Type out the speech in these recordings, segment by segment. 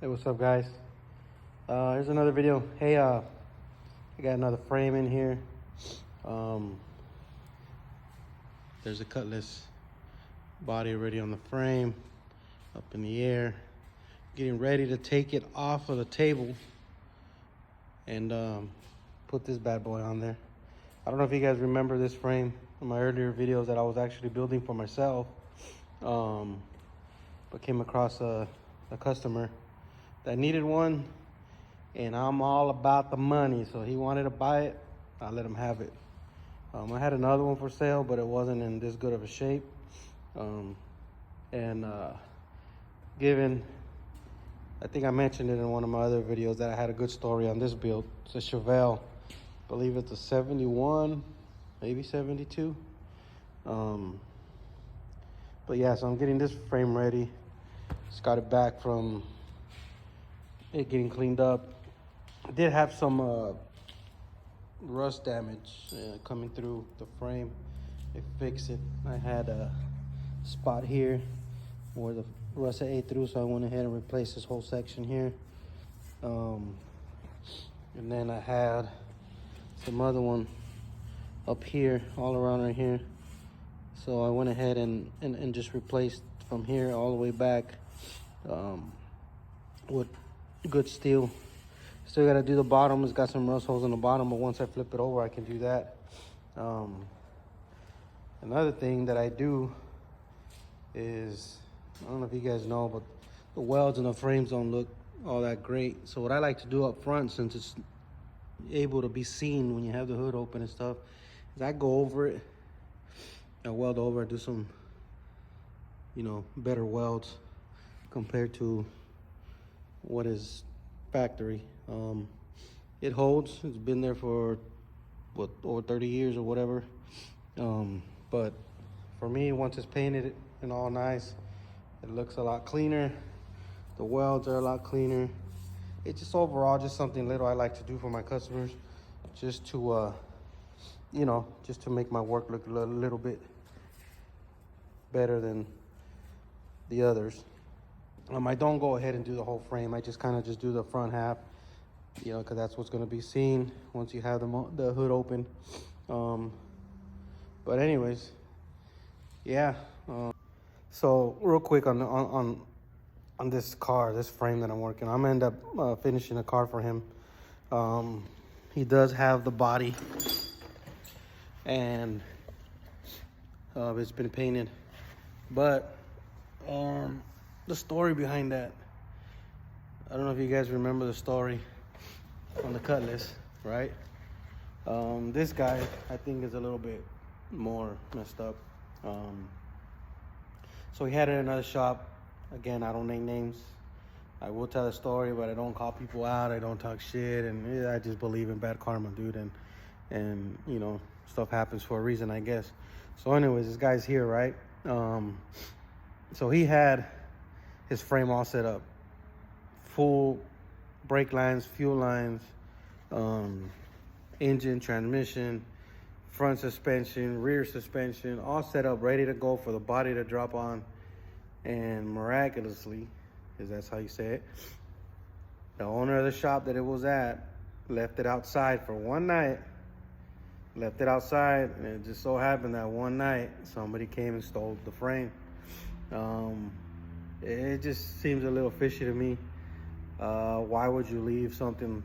Hey, what's up, guys? Here's another video. Hey, I got another frame in here. There's a Cutlass body already on the frame, up in the air. Getting ready to take it off of the table and put this bad boy on there. I don't know if you guys remember this frame in my earlier videos that I was actually building for myself, but came across a customer that needed one, and I'm all about the money, so he wanted to buy it. I let him have it. I had another one for sale, but it wasn't in this good of a shape. Given, I think I mentioned it in one of my other videos that I had a good story on this build. It's a Chevelle. I believe it's a 71, maybe 72. But yeah, so I'm getting this frame ready. Just got it back from it getting cleaned up. I did have some rust damage coming through the frame. They fixed it. I had a spot here where the rust had ate through, so I went ahead and replaced this whole section here. And then I had some other one up here, all around right here. So I went ahead and just replaced from here all the way back with good steel. Still got to do the bottom. It's got some rust holes in the bottom, but once I flip it over, I can do that. Another thing that I do is, I don't know if you guys know, but the welds in the frames don't look all that great. So what I like to do up front, since it's able to be seen when you have the hood open and stuff, is I go over it, I weld over, do some, better welds compared to what is factory. It holds. It's been there for what, over 30 years or whatever. But for me, once it's painted and all nice, it looks a lot cleaner. The welds are a lot cleaner. It's just overall just something little I like to do for my customers, just to just to make my work look a little bit better than the others. I don't go ahead and do the whole frame. I just kind of just do the front half, because that's what's going to be seen once you have the hood open. But anyways, yeah. So real quick on this car, this frame that I'm working on, I'm gonna end up finishing a car for him. He does have the body, and it's been painted, but the story behind that, I don't know if you guys remember the story on the Cutlass, right? This guy, I think, is a little bit more messed up. So he had it in another shop. Again, I don't name names. I will tell the story, but I don't call people out. I don't talk shit, and I just believe in bad karma, dude. And stuff happens for a reason, I guess. So anyways, this guy's here, right? So he had his frame all set up, full brake lines, fuel lines, engine, transmission, front suspension, rear suspension, all set up, ready to go for the body to drop on. And miraculously, because that's how you say it, the owner of the shop that it was at left it outside for one night. Left it outside, and it just so happened that one night somebody came and stole the frame. It just seems a little fishy to me. Why would you leave something?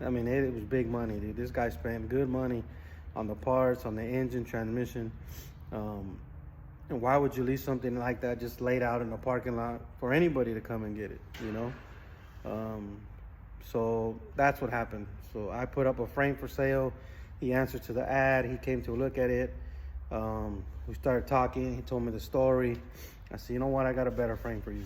I mean, it was big money, dude. This guy spent good money on the parts, on the engine, transmission. And why would you leave something like that just laid out in the parking lot for anybody to come and get it, So that's what happened. So I put up a frame for sale. He answered to the ad. He came to look at it. We started talking. He told me the story. I said, you know what? I got a better frame for you.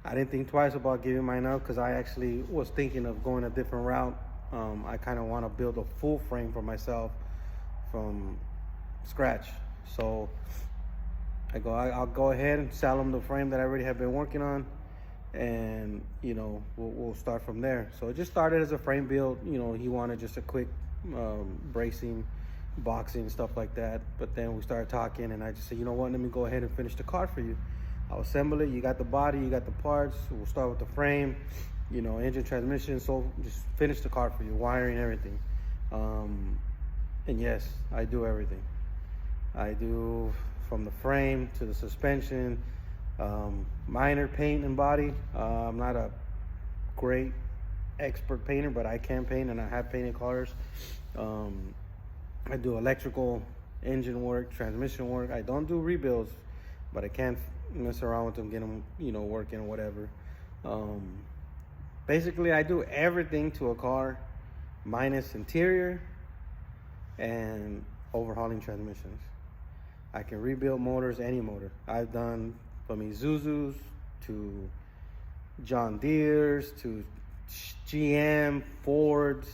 I didn't think twice about giving mine up, because I actually was thinking of going a different route. I kind of want to build a full frame for myself from scratch. So I'll go ahead and sell him the frame that I already have been working on, and we'll start from there. So it just started as a frame build. He wanted just a quick bracing, boxing, stuff like that. But then we started talking, and I just said, you know what, let me go ahead and finish the car for you. I'll assemble it. You got the body, you got the parts. We'll start with the frame, you know, engine, transmission. So just finish the car for you, wiring, everything. And yes, I do everything. I do from the frame to the suspension, minor paint and body. I'm not a great expert painter, but I can paint and I have painted cars. I do electrical, engine work, transmission work. I don't do rebuilds, but I can mess around with them, get them, you know, working or whatever. Basically, I do everything to a car minus interior and overhauling transmissions. I can rebuild motors, any motor. I've done from Isuzus to John Deere's to GM, Fords,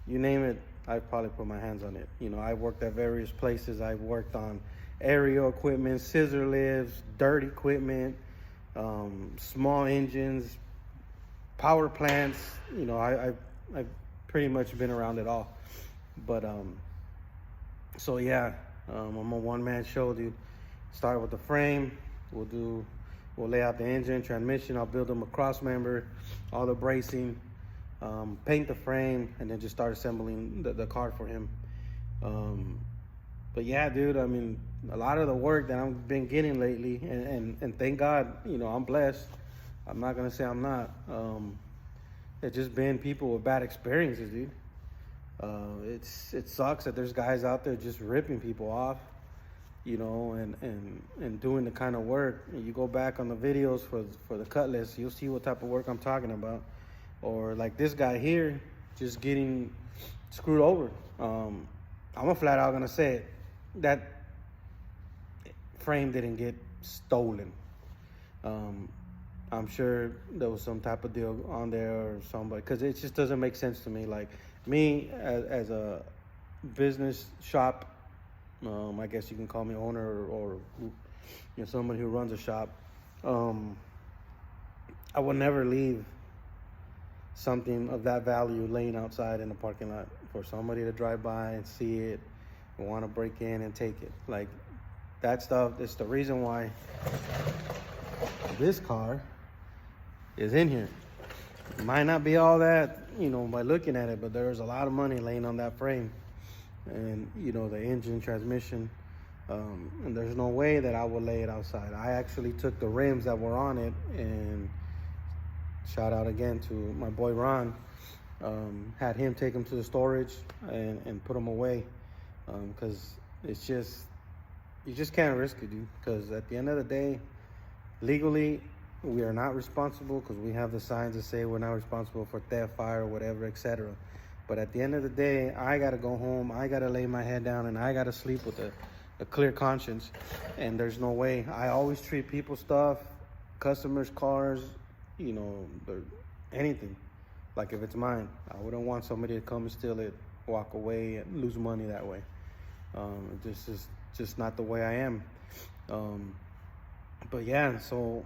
you name it, I've probably put my hands on it. You know, I worked at various places. I've worked on aerial equipment, scissor lifts, dirt equipment, small engines, power plants. You know, I've pretty much been around it all. But so yeah, I'm a one-man show, dude. Start with the frame. We'll lay out the engine, transmission. I'll build them a cross member, all the bracing, paint the frame, and then just start assembling the car for him. But yeah, dude, I mean, a lot of the work that I've been getting lately, and thank God, you know, I'm blessed. I'm not gonna say I'm not. It's just been people with bad experiences, dude. It sucks that there's guys out there just ripping people off, you know, and doing the kind of work. You go back on the videos for the cut list, you'll see what type of work I'm talking about. Or like this guy here, just getting screwed over. I'm a flat out gonna say it. That frame didn't get stolen. I'm sure there was some type of deal on there or somebody, because it just doesn't make sense to me. Like me as a business shop, I guess you can call me owner or you know, somebody who runs a shop. I would never leave something of that value laying outside in the parking lot for somebody to drive by and see it and want to break in and take it. Like that stuff is the reason why this car is in here. It might not be all that, you know, by looking at it, but there's a lot of money laying on that frame and, you know, the engine, transmission, and there's no way that I would lay it outside. I actually took the rims that were on it, and shout out again to my boy Ron, had him take them to the storage and put them away, because it's just, you just can't risk it, dude, because at the end of the day, legally, we are not responsible, because we have the signs that say we're not responsible for theft, fire, whatever, etc. But at the end of the day, I gotta go home, I gotta lay my head down, and I gotta sleep with a clear conscience. And there's no way. I always treat people's stuff, customers' cars, you know, anything, like if it's mine. I wouldn't want somebody to come and steal it, walk away, and lose money that way. This is just not the way I am. But yeah, so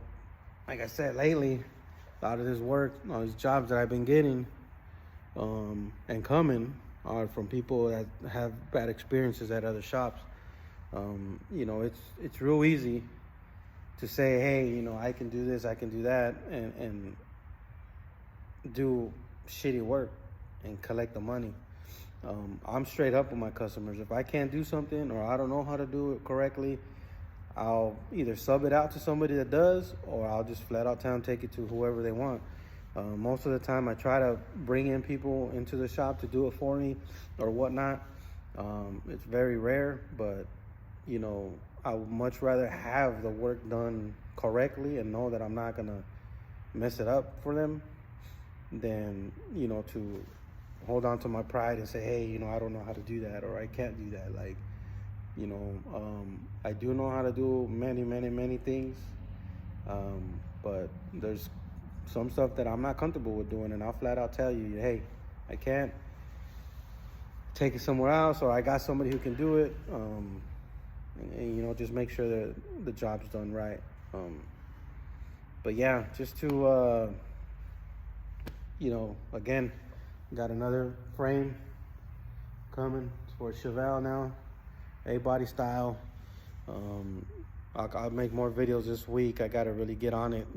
like I said, lately, a lot of this work, all these jobs that I've been getting and coming are from people that have bad experiences at other shops. You know, it's real easy to say, hey, you know, I can do this, I can do that, and do shitty work and collect the money. I'm straight up with my customers. If I can't do something or I don't know how to do it correctly, I'll either sub it out to somebody that does, or I'll just flat out tell them take it to whoever they want. Most of the time I try to bring in people into the shop to do it for me or whatnot. It's very rare, but you know, I would much rather have the work done correctly and know that I'm not gonna mess it up for them than, you know, to hold on to my pride and say, hey, you know, I don't know how to do that, or I can't do that. Like, you know, I do know how to do many things, but there's some stuff that I'm not comfortable with doing, and I'll flat out tell you, hey, I can't, take it somewhere else, or I got somebody who can do it, and you know, just make sure that the job's done right. But yeah, just to you know, again, got another frame coming for a Chevelle now, A body style. I'll make more videos this week. I gotta really get on it.